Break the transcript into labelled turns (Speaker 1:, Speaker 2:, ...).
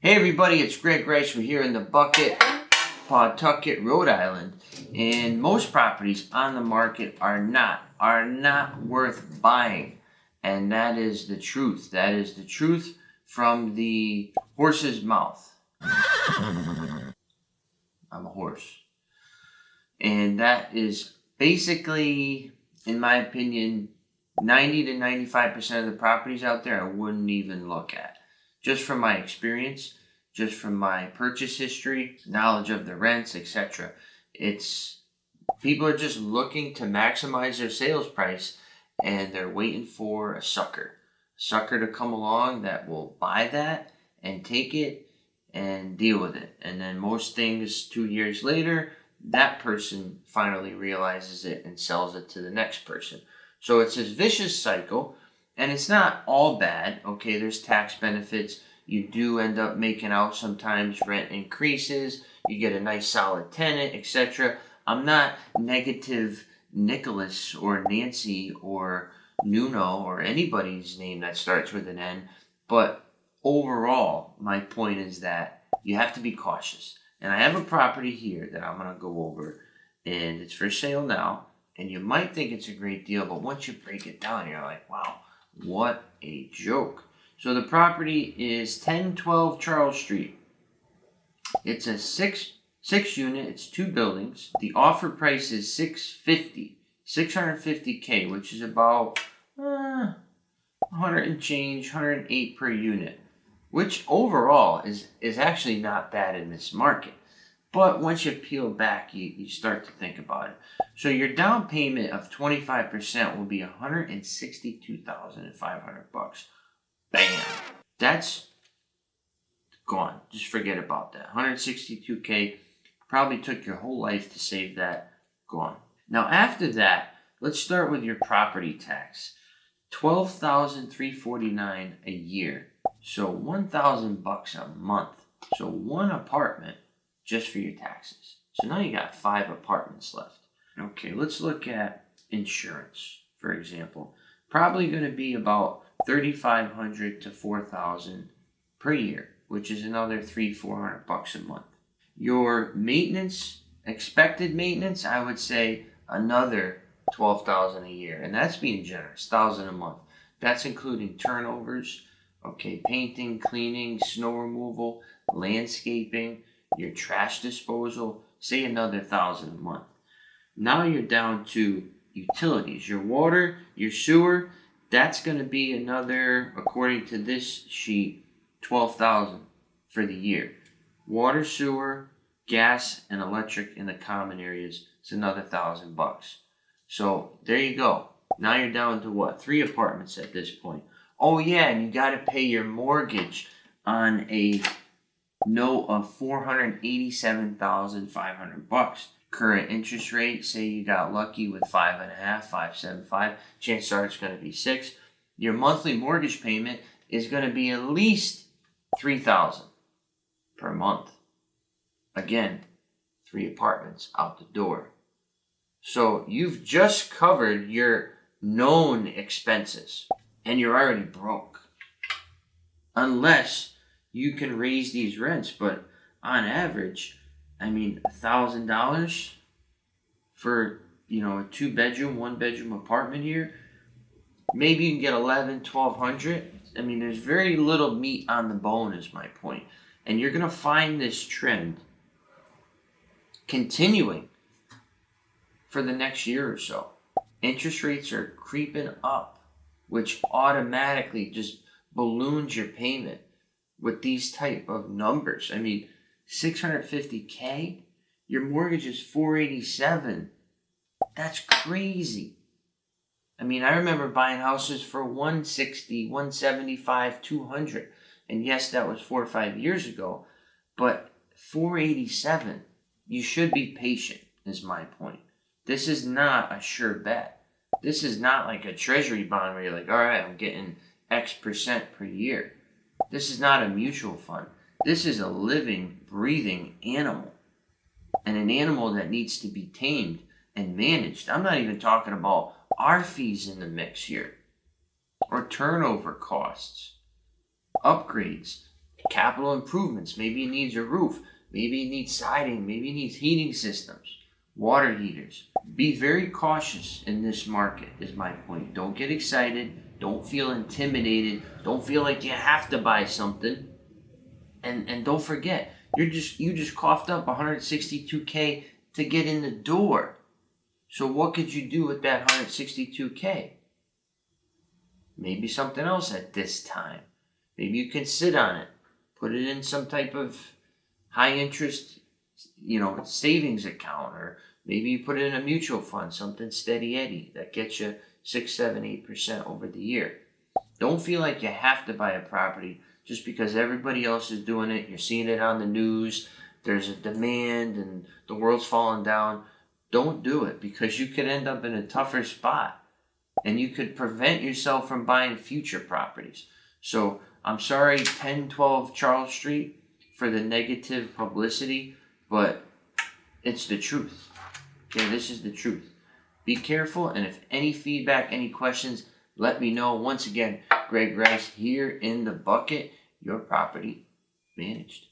Speaker 1: Hey everybody, it's Greg Rice. We're here in the Bucket, Pawtucket, Rhode Island, and most properties on the market are not worth buying, and that is the truth. That is the truth from the horse's mouth. I'm a horse, and that is basically, in my opinion, 90 to 95% of the properties out there I wouldn't even look at. Just from my experience, just from my purchase history, knowledge of the rents, etc. People are just looking to maximize their sales price, and they're waiting for a sucker to come along that will buy that and take it and deal with it. And then most things 2 years later, that person finally realizes it and sells it to the next person. So it's this vicious cycle. And it's not all bad, okay? There's tax benefits. You do end up making out sometimes. Rent increases. You get a nice solid tenant, etc. I'm not negative Nicholas or Nancy or Nuno or anybody's name that starts with an N. But overall, my point is that you have to be cautious. And I have a property here that I'm going to go over. And it's for sale now. And you might think it's a great deal. But once you break it down, you're like, wow. What a joke. So the property is 1012 Charles Street. It's a six unit. It's 2 buildings. The offer price is $650K, which is about 100 and change, 108 per unit, which overall is actually not bad in this market. But once you peel back, you start to think about it. So your down payment of 25% will be $162,500. Bam! That's gone. Just forget about that. $162K. Probably took your whole life to save that. Gone. Now after that, let's start with your property tax. $12,349 a year. So $1,000 a month. So one apartment just for your taxes. So now you got 5 apartments left. Okay, let's look at insurance, for example. Probably going to be about $3,500 to $4,000 per year, which is another $300-400 a month. Your maintenance, expected maintenance, I would say another $12,000 a year, and that's being generous, $1,000 a month. That's including turnovers, okay, painting, cleaning, snow removal, landscaping, your trash disposal, say another $1,000 a month. Now you're down to utilities, your water, your sewer. That's going to be another, according to this sheet, $12,000 for the year. Water, sewer, gas, and electric in the common areas is another $1,000. So there you go. Now you're down to what? 3 apartments at this point. Oh yeah, and you got to pay your mortgage on a note of $487,500. Current interest rate, say you got lucky with 5.5, 5.75, chances are it's going to be 6. Your monthly mortgage payment is going to be at least $3,000 per month. Again, 3 apartments out the door. So you've just covered your known expenses, and you're already broke. Unless you can raise these rents, but on average, I mean, $1,000 for, a 2-bedroom, 1-bedroom apartment here. Maybe you can get $1,100-1,200. I mean, there's very little meat on the bone is my point. And you're going to find this trend continuing for the next year or so. Interest rates are creeping up, which automatically just balloons your payment with these type of numbers. I mean, $650K, your mortgage is $487. That's crazy. I mean, I remember buying houses for $160, $175, $200. And yes, that was 4 or 5 years ago, but $487, you should be patient, is my point. This is not a sure bet. This is not like a treasury bond where you're like, all right, I'm getting X percent per year. This is not a mutual fund. This is a living, breathing animal. And an animal that needs to be tamed and managed. I'm not even talking about our fees in the mix here. Or turnover costs. Upgrades. Capital improvements, maybe it needs a roof, maybe it needs siding, maybe it needs heating systems, water heaters. Be very cautious in this market is my point. Don't get excited, don't feel intimidated, don't feel like you have to buy something. And don't forget, you just coughed up 162K to get in the door. So what could you do with that 162K? Maybe something else at this time. Maybe you can sit on it, put it in some type of high interest, savings account, or maybe you put it in a mutual fund, something steady eddy that gets you 6, 7, 8% over the year. Don't feel like you have to buy a property just because everybody else is doing it. You're seeing it on the news. There's a demand and the world's falling down. Don't do it, because you could end up in a tougher spot and you could prevent yourself from buying future properties. So I'm sorry, 1012 Charles Street, for the negative publicity, but it's the truth. Okay, this is the truth. Be careful, and if any feedback, any questions, let me know. Once again, Greg Rice here in the bucket, your property managed.